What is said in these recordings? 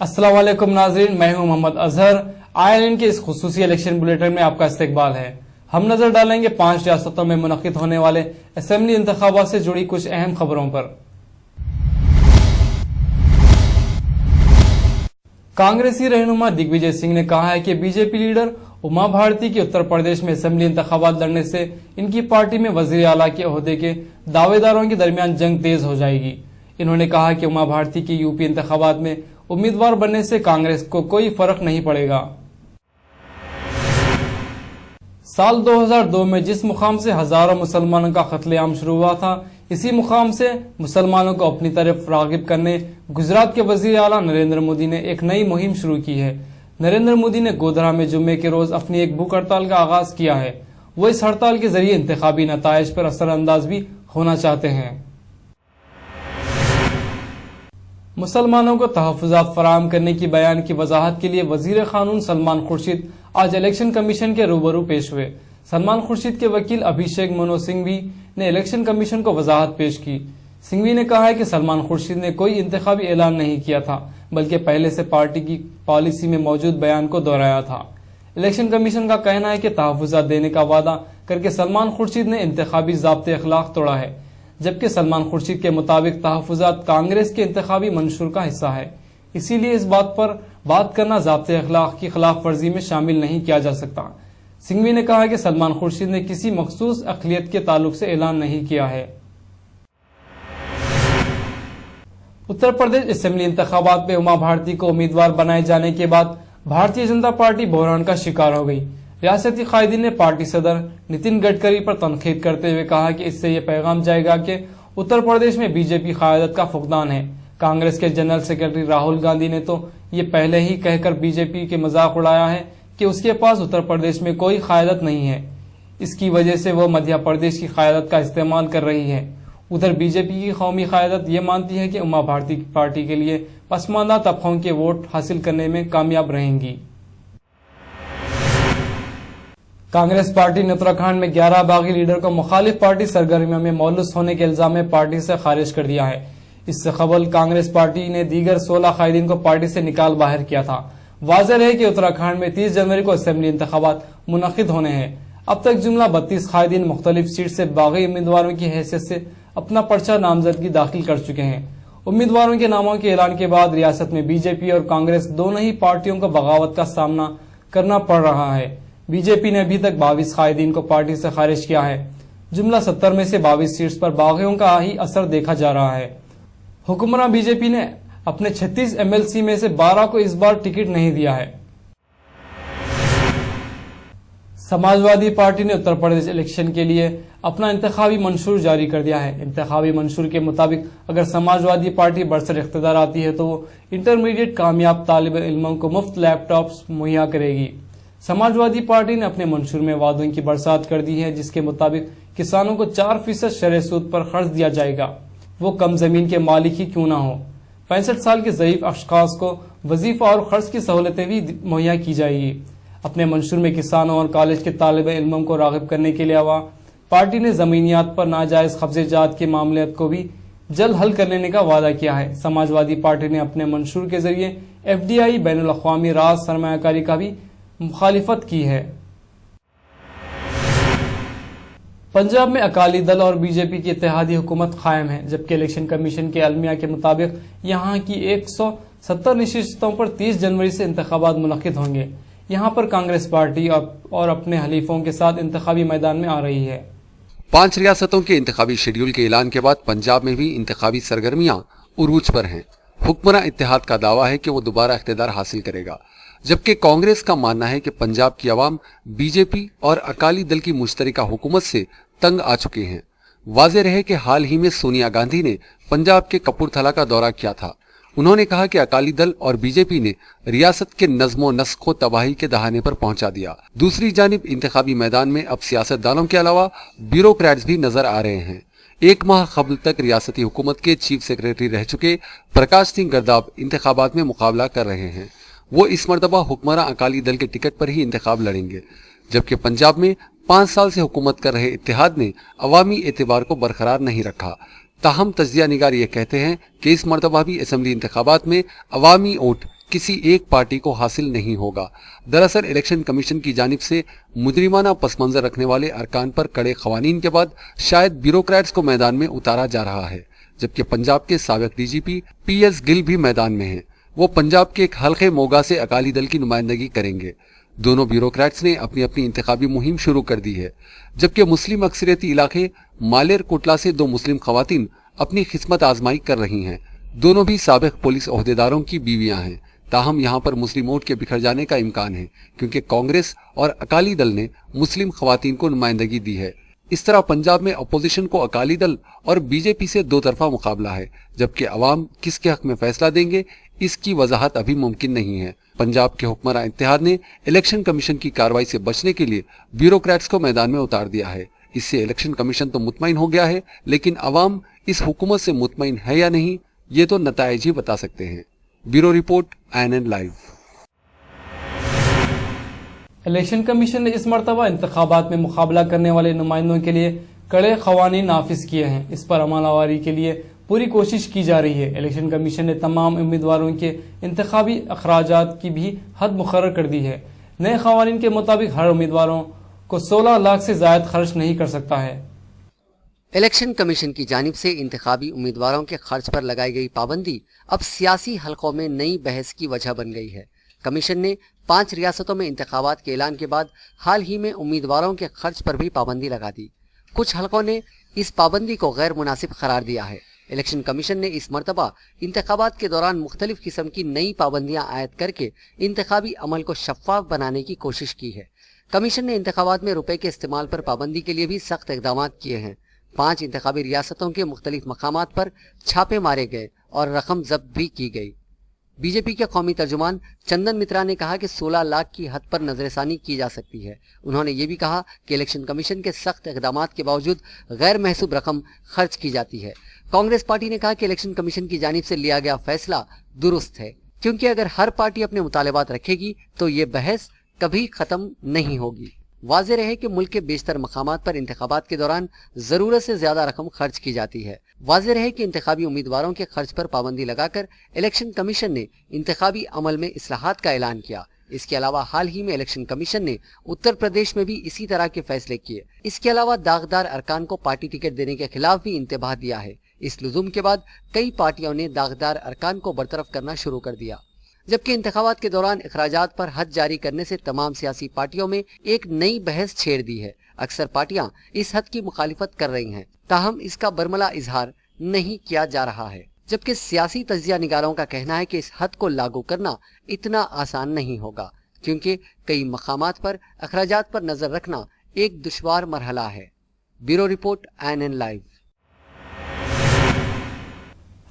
अस्सलाम वालेकुम नाज़रीन, मैं हूं मोहम्मद अजहर। INN के इस खुसूसी इलेक्शन बुलेटिन में आपका इस्तकबाल है। हम नजर डालेंगे 5 रियासतों में मुनक्किद होने वाले असेंबली इंतखाबात से जुड़ी कुछ अहम खबरों पर। कांग्रेसी रहनुमा दिग्विजय सिंह ने कहा है कि बीजेपी लीडर उमा भारती के उत्तर प्रदेश में असेंबली इंतखाबात लड़ने से इनकी पार्टी में वजीर आला के ओहदे के दावेदारों के दरमियान जंग तेज हो जाएगी। इन्होंने कहा कि उमा भारती की यूपी इंतखाबात में उम्मीदवार बनने से कांग्रेस को कोई फर्क नहीं पड़ेगा। साल 2002 में जिस मुकाम से हजारों मुसलमानों का कत्लेआम शुरू हुआ था, इसी मुकाम से मुसलमानों को अपनी तरफ रागिब करने गुजरात के वजीर आला नरेंद्र मोदी ने एक नई मुहिम शुरू की है। नरेंद्र मोदी ने गोधरा में जुम्मे के रोज अपनी एक भूख हड़ताल का आगाज किया है। वो इस हड़ताल के जरिए इंतखाबी नताइज पर असरअंदाज भी होना चाहते हैं। मुसलमानों को तहफ़्फ़ुज़ात फराहम करने की बयान की वजाहत के लिए वजीर कानून सलमान खुर्शीद आज इलेक्शन कमीशन के रूबरू पेश हुए। सलमान खुर्शीद के वकील अभिषेक मनु सिंघवी ने इलेक्शन कमीशन को वजाहत पेश की। सिंघवी ने कहा है कि सलमान खुर्शीद ने कोई इंतखाबी ऐलान नहीं किया था, बल्कि पहले से पार्टी की पॉलिसी में मौजूद बयान को दोहराया था। इलेक्शन कमीशन का कहना है कि तहफ़्फ़ुज़ात देने का वादा करके सलमान खुर्शीद ने इंतखाबी ज़ाब्ते अखलाक तोड़ा है, जबकि सलमान खुर्शीद के मुताबिक तहफ़्फ़ुज़ात कांग्रेस के इंतखाबी मंशूर का हिस्सा है। इसीलिए इस बात पर बात करना ज़ाब्ते अखलाक की खिलाफ वर्जी में शामिल नहीं किया जा सकता। सिंघवी ने कहा कि सलमान खुर्शीद ने किसी मखसूस अक़लियत के ताल्लुक से ऐलान नहीं किया है। उत्तर प्रदेश असेंबली इंतखाबात में उमा भारती को उम्मीदवार बनाए जाने के बाद भारतीय जनता पार्टी बहरान का शिकार हो गई। रियासती कायदीन ने पार्टी सदर नितिन गडकरी पर तनकीद करते हुए कहा कि इससे यह पैगाम जाएगा कि उत्तर प्रदेश में बीजेपी क़यादत का फुकदान है। कांग्रेस के जनरल सेक्रेटरी राहुल गांधी ने तो ये पहले ही कहकर बीजेपी के मजाक उड़ाया है कि उसके पास उत्तर प्रदेश में कोई क़यादत नहीं है। इसकी वजह से वो मध्य प्रदेश की क़यादत का इस्तेमाल कर रही है। उधर बीजेपी की कौमी क़यादत ये मानती है कि उमा भारती पार्टी के लिए पसमानदा तबकों के वोट हासिल करने में कामयाब रहेंगी। कांग्रेस पार्टी ने उत्तराखंड में 11 बागी लीडर को मुखालिफ पार्टी सरगर्मियों में मौलूस होने के इल्जाम में पार्टी से खारिज कर दिया है। इससे कबल कांग्रेस पार्टी ने दीगर 16 कायदीन को पार्टी से निकाल बाहर किया था। वाज़ेह है कि उत्तराखंड में 30 जनवरी को असेंबली इंतखाबात मुनक्किद होने हैं। अब तक जुमला 32 कायदीन मुख्तलिफ सीट से बागी उम्मीदवारों की हैसियत से अपना पर्चा नामजदगी दाखिल कर चुके हैं। उम्मीदवारों के नामों के ऐलान के बाद रियासत में बीजेपी और कांग्रेस दोनों ही पार्टियों को बगावत का सामना करना पड़ रहा है। बीजेपी ने अभी तक 22 कायदीन को पार्टी से खारिज किया है। जुमला 70 में से 22 सीट्स पर बागियों का ही असर देखा जा रहा है। हुक्मरान बीजेपी ने अपने 36 MLC में से 12 को इस बार टिकट नहीं दिया है। समाजवादी पार्टी ने उत्तर प्रदेश इलेक्शन के लिए अपना इंतखाबी मंशूर जारी कर दिया है। इंतखाबी मंशूर के मुताबिक अगर समाजवादी पार्टी बरसर इख्तिदार आती है तो वो इंटरमीडिएट कामयाब तालिब इल्मों को मुफ्त लैपटॉप्स मुहैया करेगी। समाजवादी पार्टी ने अपने मंशूर में वादों की बरसात कर दी है, जिसके मुताबिक किसानों को 4% शरह सूद पर कर्ज दिया जाएगा, वो कम जमीन के मालिक ही क्यों ना हो। 65 साल के ज़ईफ अशखास को वजीफा और खर्च की सहूलतें भी मुहैया की जाएगी। अपने मंशूर में किसानों और कॉलेज के तालिब इल्मों को राग़िब करने के अलावा पार्टी ने ज़मीनियात पर नाजायज कब्ज़ेजात के मामले को भी जल्द हल कर लेने का वादा किया है। समाजवादी पार्टी ने अपने मंशूर के जरिए FDI बैनुल अक़वामी राज सरमायाकारी का भी मुखालिफत की है। पंजाब में अकाली दल और बीजेपी की इत्तेहादी हुकूमत कायम है, जबकि इलेक्शन कमीशन के अलमिया के मुताबिक यहाँ की 170 नशिस्तों पर 30 जनवरी से इंतखाबात मुनक्किद होंगे। यहाँ पर कांग्रेस पार्टी और अपने हलीफों के साथ इंतखाबी मैदान में आ रही है। 5 रियासतों के इंतखाबी शेड्यूल के ऐलान के बाद पंजाब में भी इंतखाबी सरगर्मियां उरूज पर हैं। हुक्मरान इत्तेहाद का दावा है कि वो दोबारा इख्तिदार हासिल करेगा, जबकि कांग्रेस का मानना है कि पंजाब की आवाम बीजेपी और अकाली दल की मुश्तरका हुकूमत से तंग आ चुके हैं। वाज़ेह रहे कि हाल ही में सोनिया गांधी ने पंजाब के कपूरथला का दौरा किया था। उन्होंने कहा कि अकाली दल और बीजेपी ने रियासत के नज़्मो नस्क को तबाही के दहाने पर पहुंचा दिया। दूसरी जानिब इंतखाबी मैदान में अब सियासतदानों के अलावा ब्यूरोक्रेट्स भी नजर आ रहे हैं। 1 माह कबल तक रियासती हुकूमत के चीफ सेक्रेटरी रह चुके प्रकाश सिंह गर्दाब इंतखाबात में मुकाबला कर रहे हैं। वो इस मरतबा हुक्मरान अकाली दल के टिकट पर ही इंतखाब लड़ेंगे, जबकि पंजाब में 5 साल से हुकूमत कर रहे इत्तेहाद ने अवामी एतबार को बरकरार नहीं रखा। ताहम तजिया निगार ये कहते हैं कि इस मरतबा भी असेंबली इंतखाबात में अवामी वोट किसी एक पार्टी को हासिल नहीं होगा। दरअसल इलेक्शन कमीशन की जानिब से मुजरिमाना पस मंजर रखने वाले अरकान पर कड़े खवानीन के बाद शायद ब्यूरोक्रेट्स को मैदान में उतारा जा रहा है, जबकि पंजाब के साबिक डीजीपी PS गिल भी मैदान में हैं। वो पंजाब के एक हल्के मोगा से अकाली दल की नुमाइंदगी करेंगे। दोनों ब्यूरोक्रेट्स ने अपनी अपनी इंतखाबी मुहिम शुरू कर दी है, जबकि मुस्लिम अक्सरियती इलाके मालेर कोटला से 2 मुस्लिम खवातीन अपनी किस्मत आजमाई कर रही हैं। दोनों भी साबिक पुलिस ओहदेदारों की बीवियां हैं। ताहम यहाँ पर मुस्लिम वोट के बिखर जाने का इम्कान है, क्योंकि कांग्रेस और अकाली दल ने मुस्लिम खवातीन को नुमाइंदगी दी है। इस तरह पंजाब में अपोजिशन को अकाली दल और बीजेपी से 2 तरफा मुकाबला है, जबकि अवाम किसके हक में फैसला देंगे इसकी वजाहत अभी मुमकिन नहीं है। पंजाब के हुक्मरान इत्तेहाद ने इलेक्शन कमीशन की कार्रवाई से बचने के लिए ब्यूरोक्रेट्स को मैदान में उतार दिया है। इससे इलेक्शन कमीशन तो मुतमईन हो गया है, लेकिन अवाम इस हुकूमत से मुतमईन है या नहीं, ये तो नताइज ही बता सकते हैं। Bureau report, INN live. Election commission ने इस मरतबा इंतखाबात में मुकाबला करने वाले नुमाइंदों के लिए कड़े खवानीन नाफिज किए हैं। इस पर अमलावरी के लिए पूरी कोशिश की जा रही है। इलेक्शन कमीशन ने तमाम उम्मीदवारों के इंतखाबी अखराजात की भी हद मुकर्रर कर दी है। नए खवानीन के मुताबिक हर उम्मीदवारों को 16 लाख से ज्यादा खर्च नहीं कर सकता है। इलेक्शन कमीशन की जानिब से इंतखाबी उम्मीदवारों के खर्च पर लगाई गई पाबंदी अब सियासी हलकों में नई बहस की वजह बन गई है। कमीशन ने 5 रियासतों में इंतखाबात के ऐलान के बाद हाल ही में उम्मीदवारों के खर्च पर भी पाबंदी लगा दी। कुछ हलकों ने इस पाबंदी को गैर मुनासिब करार दिया है। इलेक्शन कमीशन ने इस मरतबा इंतखाबात के दौरान मुख्तलिफ किस्म की नई पाबंदियां आयद करके इंतखाबी अमल को शफाफ बनाने की कोशिश की है। कमीशन ने इंतखाबात में रुपए के इस्तेमाल पर पाबंदी के लिए भी सख्त इकदाम किए हैं। 5 इंतखाबी रियासतों के मुख्तलिफ मकामात पर छापे मारे गए और रकम जब्त भी की गई। बीजेपी के कौमी तर्जुमान चंदन मित्रा ने कहा कि 16 लाख की हद पर नजरसानी की जा सकती है। उन्होंने ये भी कहा कि इलेक्शन कमीशन के सख्त इकदामात के बावजूद गैर महसूब रकम खर्च की जाती है। कांग्रेस पार्टी ने कहा कि इलेक्शन कमीशन की जानिब से लिया गया फैसला दुरुस्त है, क्योंकि अगर हर पार्टी अपने मुतालबात रखेगी तो ये बहस कभी खत्म नहीं होगी। वाज़ेह रहे कि मुल्क के बेशतर मकामात पर इंतखाबात के दौरान जरूरत से ज्यादा रकम खर्च की जाती है। वाज़ेह रहे कि इंतखाबी उम्मीदवारों के खर्च पर पाबंदी लगाकर इलेक्शन कमीशन ने इंतखाबी अमल में इस्लाहात का ऐलान किया। इसके अलावा हाल ही में इलेक्शन कमीशन ने उत्तर प्रदेश में भी इसी तरह के फैसले किए। इसके अलावा दागदार अरकान को पार्टी टिकट देने के खिलाफ भी इंतबाह दिया है। इस लुज़ुम के बाद कई पार्टियों ने दागदार अरकान को बरतरफ करना शुरू कर दिया, जबकि इंतखाबात के दौरान अखराजात पर हद जारी करने से तमाम सियासी पार्टियों में एक नई बहस छेड़ दी है। अक्सर पार्टियां इस हद की मुखालिफत कर रही हैं, ताहम इसका बरमला इजहार नहीं किया जा रहा है, जबकि सियासी तज्जिया निगारों का कहना है कि इस हद को लागू करना इतना आसान नहीं होगा, क्योंकि कई मकामात पर अखराजात पर नजर रखना एक दुश्वार मरहला है। Bureau report, INN live.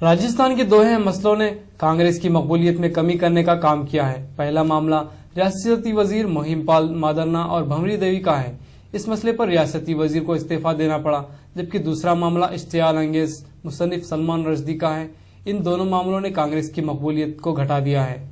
Rajasthan के 2 अहम मसलों ने कांग्रेस की मकबूलियत में कमी करने का काम किया है। पहला मामला रियासती वजीर मोहिमपाल मादरना और भंवरी देवी का है। इस मसले पर रियासती वजीर को इस्तीफा देना पड़ा, जबकि दूसरा मामला इश्तियाल अंगेज मुसन्निफ सलमान रश्दी का है। इन दोनों मामलों ने कांग्रेस की मकबूलियत को घटा दिया है।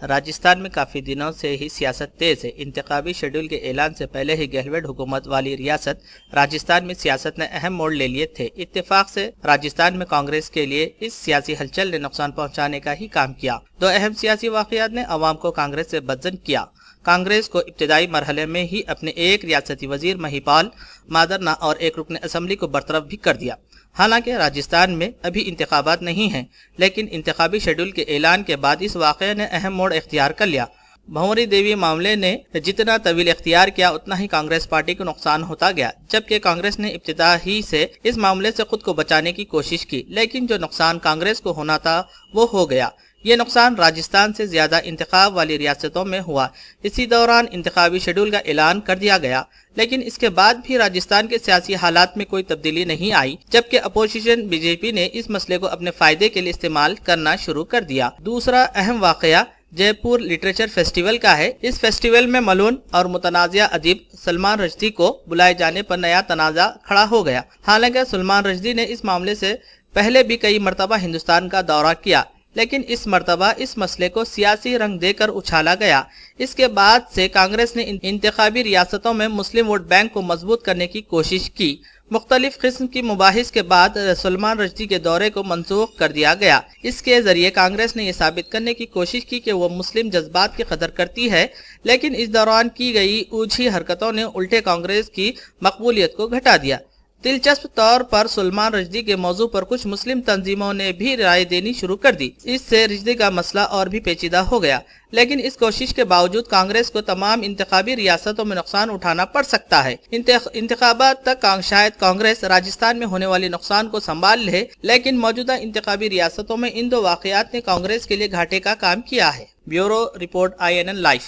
राजस्थान में काफ़ी दिनों से ही सियासत तेज है। इंतखाबी शेड्यूल के ऐलान से पहले ही गहलोत हुकूमत वाली रियासत राजस्थान में सियासत ने अहम मोड़ ले लिए थे। इत्तेफाक से राजस्थान में कांग्रेस के लिए इस सियासी हलचल ने नुकसान पहुंचाने का ही काम किया। 2 अहम सियासी वाक़यात ने अवाम को कांग्रेस से बदजन किया। कांग्रेस को इब्तदाई मरहले में ही अपने एक रियासती वजीर महिपाल मादरना और एक रुकन असम्बली को बरतरफ भी कर दिया। हालांकि राजस्थान में अभी इंतखाबात नहीं हैं, लेकिन इंतखाबी शेड्यूल के ऐलान के बाद इस वाक़े ने अहम मोड़ इख्तियार कर लिया। भंवरी देवी मामले ने जितना तवील इख्तियार किया उतना ही कांग्रेस पार्टी को नुकसान होता गया, जबकि कांग्रेस ने इब्तिदा ही से इस मामले से खुद को बचाने की कोशिश की, लेकिन जो नुकसान कांग्रेस को होना था वो हो गया। ये नुकसान राजस्थान से ज्यादा इंतखाब वाली रियासतों में हुआ। इसी दौरान इंतखाबी शेड्यूल का ऐलान कर दिया गया, लेकिन इसके बाद भी राजस्थान के सियासी हालात में कोई तब्दीली नहीं आई, जबकि अपोजिशन बीजेपी ने इस मसले को अपने फायदे के लिए इस्तेमाल करना शुरू कर दिया। दूसरा अहम वाकया जयपुर लिटरेचर फेस्टिवल का है। इस फेस्टिवल में मलून और मुतनाज़िया अदीब सलमान रश्दी को बुलाए जाने पर नया तनाज़ा खड़ा हो गया। हालांकि सलमान रश्दी ने इस मामले से पहले भी कई मरतबा हिंदुस्तान का दौरा किया, लेकिन इस मरतबा इस मसले को सियासी रंग देकर उछाला गया। इसके बाद से कांग्रेस ने इंतखाबी रियासतों में मुस्लिम वोट बैंक को मजबूत करने की कोशिश की। मुख्तलिफ किस्म की मुबाहिस के बाद सलमान रश्दी के दौरे को मंसूख कर दिया गया। इसके जरिए कांग्रेस ने यह साबित करने की कोशिश की कि वो मुस्लिम जज्बात की कदर करती है, लेकिन इस दौरान की गई ऊंची हरकतों ने उल्टे कांग्रेस की मकबूलियत को घटा दिया। दिलचस्प तौर पर सलमान रश्दी के मौजू पर कुछ मुस्लिम तंजीमों ने भी राय देनी शुरू कर दी। इससे रश्दी का मसला और भी पेचीदा हो गया, लेकिन इस कोशिश के बावजूद कांग्रेस को तमाम इंतखाबी रियासतों में नुकसान उठाना पड़ सकता है। इंतखाबात तक शायद कांग्रेस राजस्थान में होने वाले नुकसान को संभाल ले, लेकिन मौजूदा इंतखाबी रियासतों में इन दो वाकयात ने कांग्रेस के लिए घाटे का काम किया है। Bureau report INN live.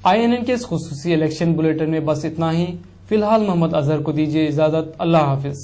INN के इस खुसूसी इलेक्शन बुलेटिन में बस इतना ही। फिलहाल मोहम्मद अजहर को दीजिए इजाजत। अल्लाह हाफिज।